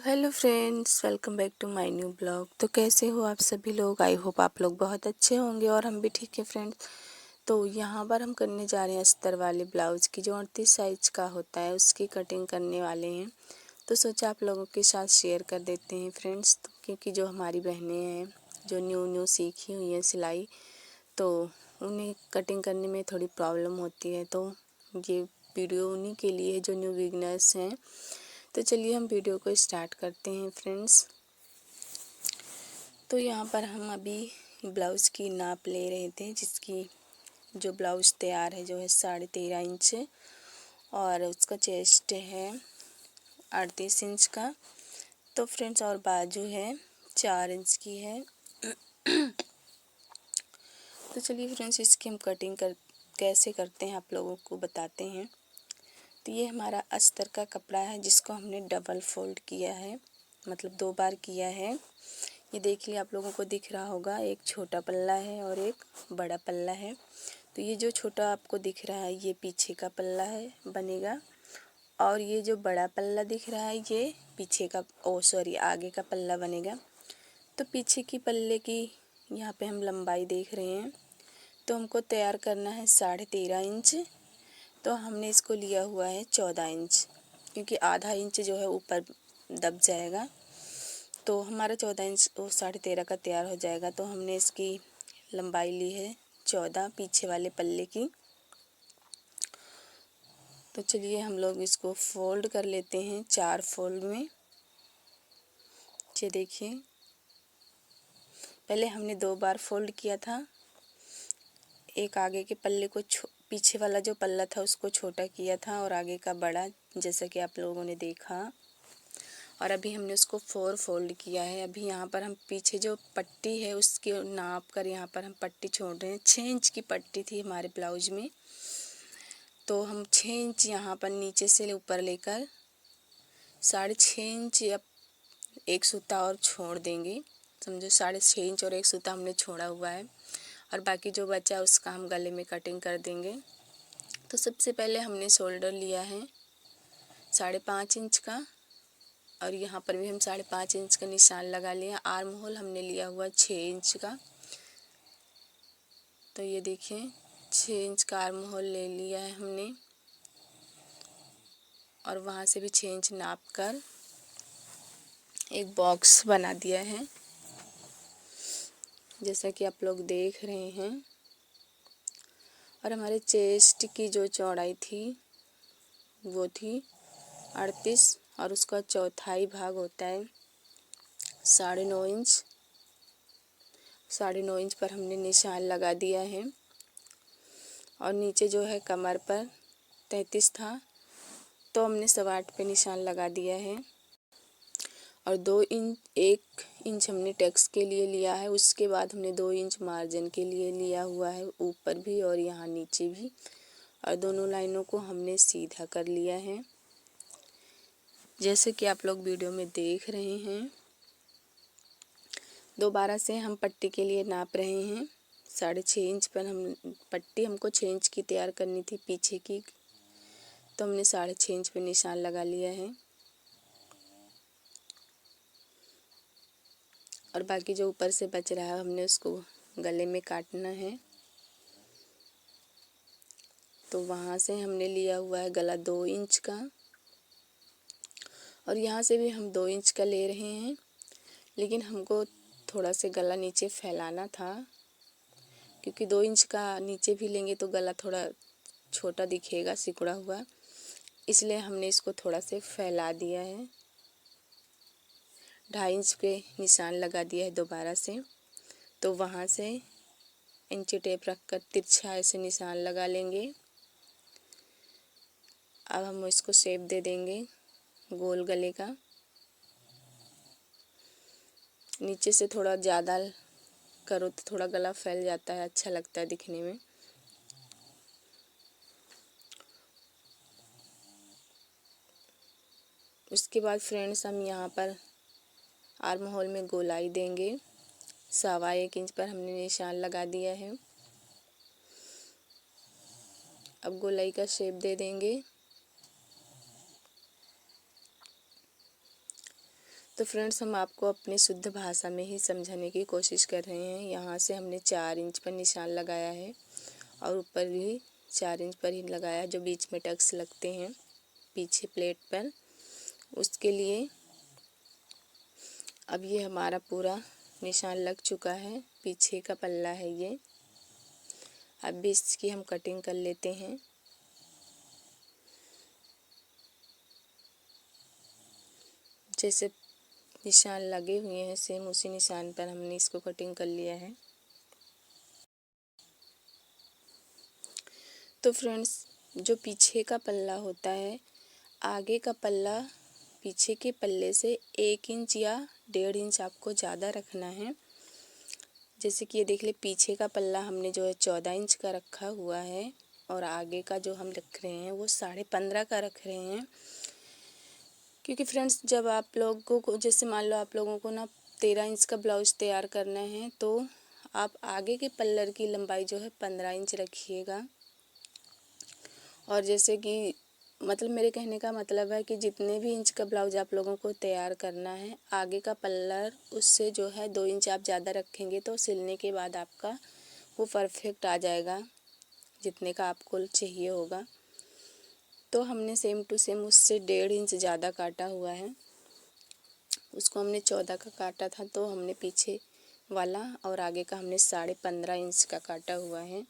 Hello friends, welcome back to my new blog. तो कैसे हो आप सभी लोग? आई होप आप लोग बहुत अच्छे होंगे और हम भी ठीक है फ्रेंड्स। तो यहाँ पर हम करने जा रहे हैं अस्तर वाले ब्लाउज़ की, जो 38 साइज का होता है उसकी कटिंग करने वाले हैं। तो सोचा आप लोगों के साथ शेयर कर देते हैं फ्रेंड्स, तो क्योंकि जो हमारी बहनें हैं जो न्यू सीखी हुई हैं सिलाई, तो उन्हें कटिंग करने में थोड़ी प्रॉब्लम होती है। तो ये वीडियो उन्हीं के लिए है जो न्यू बिगनर्स हैं। तो चलिए हम वीडियो को स्टार्ट करते हैं फ्रेंड्स। तो यहाँ पर हम अभी ब्लाउज़ की नाप ले रहे थे, जिसकी जो ब्लाउज़ तैयार है जो है 13.5 इंच और उसका चेस्ट है 38 इंच का। तो फ्रेंड्स और बाजू है 4 इंच की है। तो चलिए फ्रेंड्स इसकी हम कटिंग कैसे करते हैं आप लोगों को बताते हैं। तो ये हमारा अस्तर का कपड़ा है जिसको हमने डबल फोल्ड किया है, मतलब 2 बार किया है। ये देखिए आप लोगों को दिख रहा होगा, एक छोटा पल्ला है और एक बड़ा पल्ला है। तो ये जो छोटा आपको दिख रहा है ये पीछे का पल्ला है बनेगा, और ये जो बड़ा पल्ला दिख रहा है ये पीछे का आगे का पल्ला बनेगा। तो पीछे की पल्ले की यहाँ पे हम लंबाई देख रहे हैं, तो हमको तैयार करना है 13.5 इंच। तो हमने इसको लिया हुआ है 14 इंच, क्योंकि आधा इंच जो है ऊपर दब जाएगा। तो हमारा 14 इंच वो 13.5 का तैयार हो जाएगा। तो हमने इसकी लंबाई ली है 14 पीछे वाले पल्ले की। तो चलिए हम लोग इसको फोल्ड कर लेते हैं 4 फोल्ड में। ये देखिए, पहले हमने 2 बार फोल्ड किया था। एक आगे के पल्ले को पीछे वाला जो पल्ला था उसको छोटा किया था और आगे का बड़ा, जैसा कि आप लोगों ने देखा। और अभी हमने उसको 4 फोल्ड किया है। अभी यहाँ पर हम पीछे जो पट्टी है उसके नाप कर यहाँ पर हम पट्टी छोड़ रहे हैं। 6 इंच की पट्टी थी हमारे ब्लाउज में, तो हम 6 इंच यहाँ पर नीचे से ऊपर लेकर 6.5 इंच या एक सूता और छोड़ देंगे। समझो 6.5 इंच और एक सूता हमने छोड़ा हुआ है, और बाकी जो बचा उसका हम गले में कटिंग कर देंगे। तो सबसे पहले हमने शोल्डर लिया है 5.5 इंच का, और यहाँ पर भी हम 5.5 इंच का निशान लगा लिया। आर्म होल हमने लिया हुआ 6 इंच का। तो ये देखिए 6 इंच का आर्म होल ले लिया है हमने, और वहाँ से भी 6 इंच नाप कर एक बॉक्स बना दिया है, जैसा कि आप लोग देख रहे हैं। और हमारे चेस्ट की जो चौड़ाई थी वो थी 38, और उसका चौथाई भाग होता है 9.5 इंच। 9.5 इंच पर हमने निशान लगा दिया है, और नीचे जो है कमर पर 33 था, तो हमने 8.25 पे निशान लगा दिया है। और 1 इंच हमने टक्स के लिए लिया है। उसके बाद हमने 2 इंच मार्जिन के लिए लिया हुआ है, ऊपर भी और यहाँ नीचे भी। और दोनों लाइनों को हमने सीधा कर लिया है, जैसे कि आप लोग वीडियो में देख रहे हैं। दोबारा से हम पट्टी के लिए नाप रहे हैं 6.5 इंच पर। हम पट्टी हमको 6 इंच की तैयार करनी थी पीछे की, तो हमने 6.5 इंच पे निशान लगा लिया है। और बाकी जो ऊपर से बच रहा है हमने उसको गले में काटना है। तो वहाँ से हमने लिया हुआ है गला 2 इंच का, और यहाँ से भी हम 2 इंच का ले रहे हैं, लेकिन हमको थोड़ा से गला नीचे फैलाना था, क्योंकि 2 इंच का नीचे भी लेंगे तो गला थोड़ा छोटा दिखेगा सिकुड़ा हुआ, इसलिए हमने इसको थोड़ा से फैला दिया है। 2.5 इंच पे निशान लगा दिया है दोबारा से। तो वहाँ से इंची टेप रख कर तिरछा ऐसे निशान लगा लेंगे। अब हम इसको शेप दे देंगे गोल गले का। नीचे से थोड़ा ज़्यादा करो तो थोड़ा गला फैल जाता है, अच्छा लगता है दिखने में। उसके बाद फ्रेंड्स हम यहाँ पर आर्म होल में गोलाई देंगे। 1.25 इंच पर हमने निशान लगा दिया है। अब गोलाई का शेप दे देंगे। तो फ्रेंड्स हम आपको अपनी शुद्ध भाषा में ही समझाने की कोशिश कर रहे हैं। यहाँ से हमने 4 इंच पर निशान लगाया है और ऊपर भी 4 इंच पर ही लगाया, जो बीच में टक्स लगते हैं पीछे प्लेट पर, उसके लिए। अब ये हमारा पूरा निशान लग चुका है, पीछे का पल्ला है ये। अब भी इसकी हम कटिंग कर लेते हैं। जैसे निशान लगे हुए हैं सेम उसी निशान पर हमने इसको कटिंग कर लिया है। तो फ्रेंड्स जो पीछे का पल्ला होता है, आगे का पल्ला पीछे के पल्ले से 1 इंच या 1.5 इंच आपको ज़्यादा रखना है। जैसे कि ये देख ले, पीछे का पल्ला हमने जो है 14 इंच का रखा हुआ है और आगे का जो हम रख रहे हैं वो 15.5 का रख रहे हैं। क्योंकि फ्रेंड्स जब आप लोगों को, जैसे मान लो आप लोगों को ना 13 इंच का ब्लाउज तैयार करना है, तो आप आगे के पल्लर की लंबाई जो है 15 इंच रखिएगा। और जैसे कि मतलब मेरे कहने का मतलब है कि जितने भी इंच का ब्लाउज आप लोगों को तैयार करना है, आगे का पल्लर उससे जो है 2 इंच आप ज़्यादा रखेंगे तो सिलने के बाद आपका वो परफेक्ट आ जाएगा जितने का आपको चाहिए होगा। तो हमने सेम टू सेम उससे 1.5 इंच ज़्यादा काटा हुआ है। उसको हमने 14 का काटा था, तो हमने पीछे वाला और आगे का हमने 15.5 इंच का काटा हुआ है।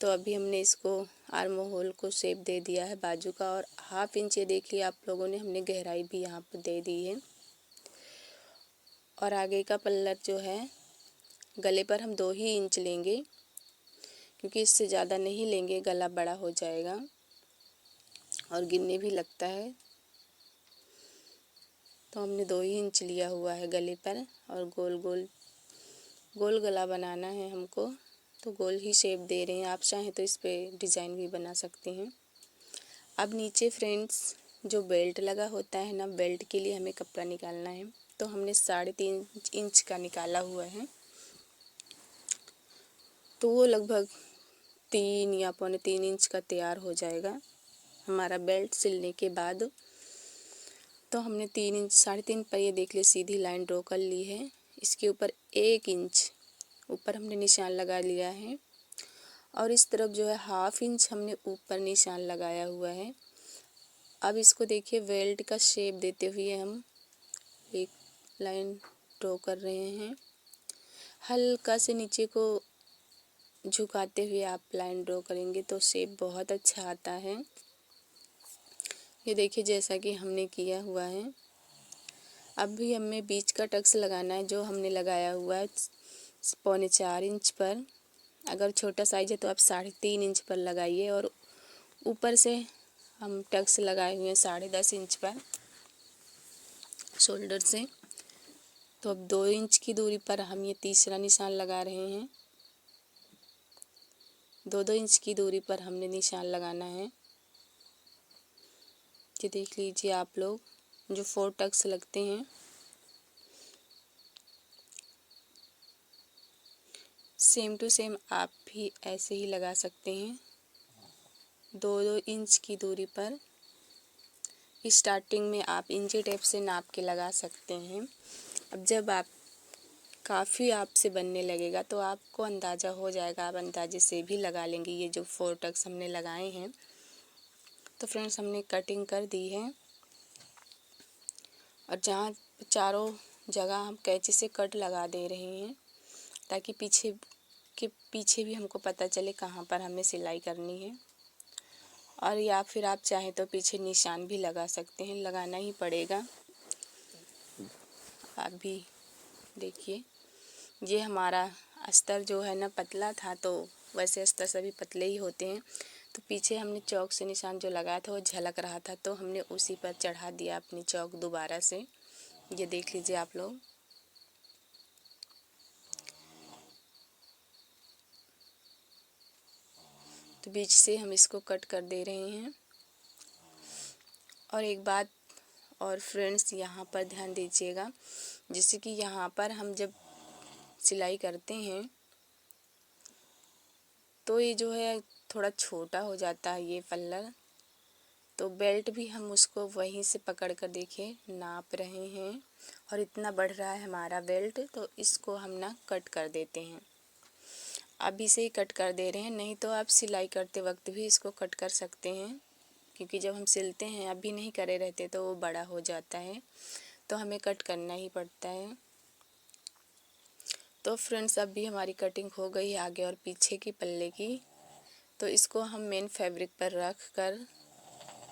तो अभी हमने इसको आर्म होल को शेप दे दिया है बाजू का, और 1/2 इंच ये देखिए आप लोगों ने हमने गहराई भी यहाँ पर दे दी है। और आगे का पल्लर जो है गले पर हम 2 ही इंच लेंगे, क्योंकि इससे ज़्यादा नहीं लेंगे, गला बड़ा हो जाएगा और गिनने भी लगता है। तो हमने 2 ही इंच लिया हुआ है गले पर, और गोल गला बनाना है हमको, तो गोल ही शेप दे रहे हैं। आप चाहें तो इस पे डिज़ाइन भी बना सकते हैं। अब नीचे फ्रेंड्स जो बेल्ट लगा होता है ना, बेल्ट के लिए हमें कपड़ा निकालना है। तो हमने 3.5 इंच का निकाला हुआ है, तो वो लगभग 3 या 3.25 इंच का तैयार हो जाएगा हमारा बेल्ट सिलने के बाद। तो हमने 3 इंच 3.5 पर ये देख ले सीधी लाइन ड्रॉ कर ली है। इसके ऊपर 1 इंच ऊपर हमने निशान लगा लिया है, और इस तरफ जो है 1/2 इंच हमने ऊपर निशान लगाया हुआ है। अब इसको देखिए बेल्ट का शेप देते हुए हम एक लाइन ड्रॉ कर रहे हैं। हल्का से नीचे को झुकाते हुए आप लाइन ड्रॉ करेंगे तो शेप बहुत अच्छा आता है। ये देखिए जैसा कि हमने किया हुआ है। अब भी हमें बीच का टक्स लगाना है, जो हमने लगाया हुआ है 4.25 इंच पर। अगर छोटा साइज है तो आप 3.5 इंच पर लगाइए, और ऊपर से हम टक्स लगाए हुए हैं 10.5 इंच पर शोल्डर से। तो अब 2 इंच की दूरी पर हम ये तीसरा निशान लगा रहे हैं। 2-2 इंच की दूरी पर हमने निशान लगाना है। ये देख लीजिए आप लोग, जो 4 टक्स लगते हैं, सेम टू सेम आप भी ऐसे ही लगा सकते हैं 2-2 इंच की दूरी पर। स्टार्टिंग में आप इंची टेप से नाप के लगा सकते हैं। अब जब आप काफ़ी आपसे बनने लगेगा तो आपको अंदाज़ा हो जाएगा, आप अंदाजे से भी लगा लेंगे। ये जो 4 टक्स हमने लगाए हैं, तो फ्रेंड्स हमने कटिंग कर दी है, और जहाँ चारों जगह हम कैंची से कट लगा दे रहे हैं, ताकि पीछे भी हमको पता चले कहाँ पर हमें सिलाई करनी है। और या फिर आप चाहें तो पीछे निशान भी लगा सकते हैं, लगाना ही पड़ेगा। आप भी देखिए, ये हमारा अस्तर जो है ना पतला था, तो वैसे अस्तर सभी पतले ही होते हैं। तो पीछे हमने चौक से निशान जो लगाया था वो झलक रहा था, तो हमने उसी पर चढ़ा दिया अपनी चौक दोबारा से। ये देख लीजिए आप लोग। तो बीच से हम इसको कट कर दे रहे हैं। और एक बात और फ्रेंड्स, यहाँ पर ध्यान दीजिएगा, जैसे कि यहाँ पर हम जब सिलाई करते हैं तो ये जो है थोड़ा छोटा हो जाता है ये पल्लर, तो बेल्ट भी हम उसको वहीं से पकड़ कर देखिए नाप रहे हैं और इतना बढ़ रहा है हमारा बेल्ट, तो इसको हम ना कट कर देते हैं। अभी से ही कट कर दे रहे हैं, नहीं तो आप सिलाई करते वक्त भी इसको कट कर सकते हैं, क्योंकि जब हम सिलते हैं अभी नहीं करे रहते तो वो बड़ा हो जाता है, तो हमें कट करना ही पड़ता है। तो फ्रेंड्स अभी हमारी कटिंग हो गई है आगे और पीछे की पल्ले की। तो इसको हम मेन फैब्रिक पर रख कर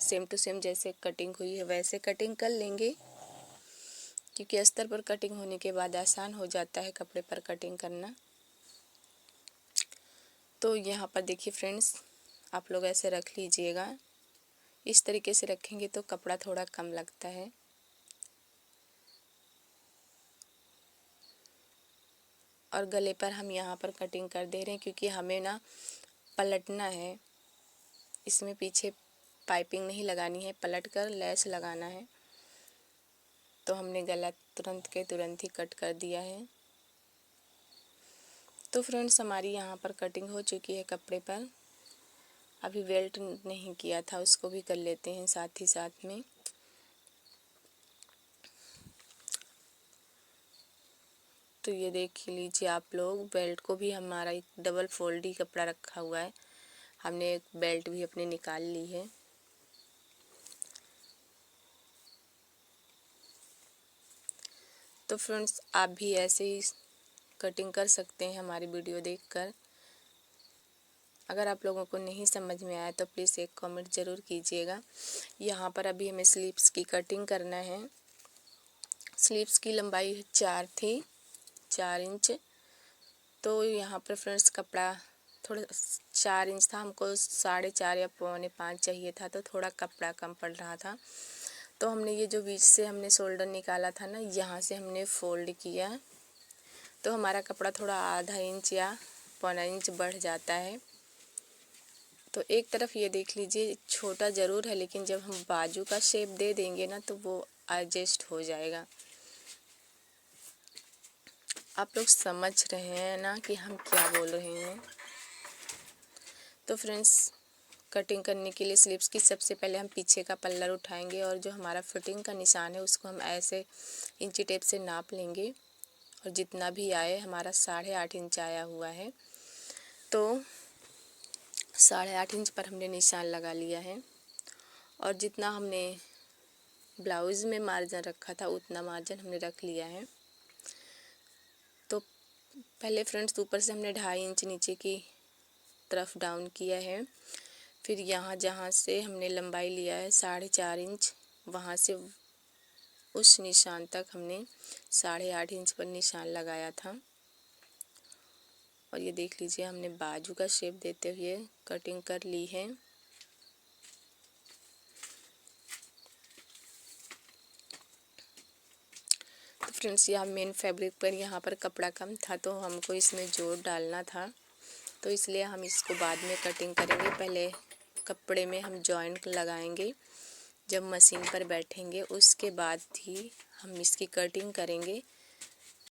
सेम टू सेम जैसे कटिंग हुई है वैसे कटिंग कर लेंगे, क्योंकि अस्तर पर कटिंग होने के बाद आसान हो जाता है कपड़े पर कटिंग करना। तो यहाँ पर देखिए फ्रेंड्स, आप लोग ऐसे रख लीजिएगा। इस तरीके से रखेंगे तो कपड़ा थोड़ा कम लगता है। और गले पर हम यहाँ पर कटिंग कर दे रहे हैं, क्योंकि हमें ना पलटना है, इसमें पीछे पाइपिंग नहीं लगानी है, पलट कर लेस लगाना है। तो हमने गला तुरंत के तुरंत ही कट कर दिया है। तो फ्रेंड्स हमारी यहाँ पर कटिंग हो चुकी है कपड़े पर। अभी बेल्ट नहीं किया था, उसको भी कर लेते हैं साथ ही साथ में। तो ये देख लीजिए आप लोग, बेल्ट को भी हमारा एक डबल फोल्ड ही कपड़ा रखा हुआ है, हमने एक बेल्ट भी अपने निकाल ली है। तो फ्रेंड्स आप भी ऐसे ही कटिंग कर सकते हैं हमारी वीडियो देखकर। अगर आप लोगों को नहीं समझ में आया तो प्लीज़ एक कमेंट ज़रूर कीजिएगा। यहाँ पर अभी हमें स्लीव्स की कटिंग करना है। स्लीव्स की लंबाई 4 थी, 4 इंच। तो यहाँ पर फ्रेंड्स कपड़ा थोड़ा 4 इंच था, हमको 4.5 या 4.25 चाहिए था, तो थोड़ा कपड़ा कम पड़ रहा था। तो हमने ये जो बीच से हमने शोल्डर निकाला था ना, यहाँ से हमने फोल्ड किया, तो हमारा कपड़ा थोड़ा आधा इंच या 1.25 इंच बढ़ जाता है। तो एक तरफ ये देख लीजिए छोटा ज़रूर है, लेकिन जब हम बाजू का शेप दे देंगे ना तो वो एडजस्ट हो जाएगा। आप लोग समझ रहे हैं ना कि हम क्या बोल रहे हैं। तो फ्रेंड्स कटिंग करने के लिए स्लीव्स की सबसे पहले हम पीछे का पल्लर उठाएंगे और जो हमारा फिटिंग का निशान है उसको हम ऐसे इंची टेप से नाप लेंगे, और जितना भी आए, हमारा 8.5 इंच आया हुआ है, तो 8.5 इंच पर हमने निशान लगा लिया है। और जितना हमने ब्लाउज़ में मार्जिन रखा था उतना मार्जिन हमने रख लिया है। तो पहले फ्रेंड्स ऊपर से हमने 2.5 इंच नीचे की तरफ डाउन किया है, फिर यहाँ जहाँ से हमने लंबाई लिया है 4.5 इंच, वहाँ से उस निशान तक हमने 8.5 इंच पर निशान लगाया था। और ये देख लीजिए हमने बाजू का शेप देते हुए कटिंग कर ली है। तो फ्रेंड्स यहाँ मेन फैब्रिक पर यहाँ पर कपड़ा कम था, तो हमको इसमें जोड़ डालना था, तो इसलिए हम इसको बाद में कटिंग करेंगे। पहले कपड़े में हम जॉइंट लगाएंगे, जब मशीन पर बैठेंगे उसके बाद ही हम इसकी कटिंग करेंगे।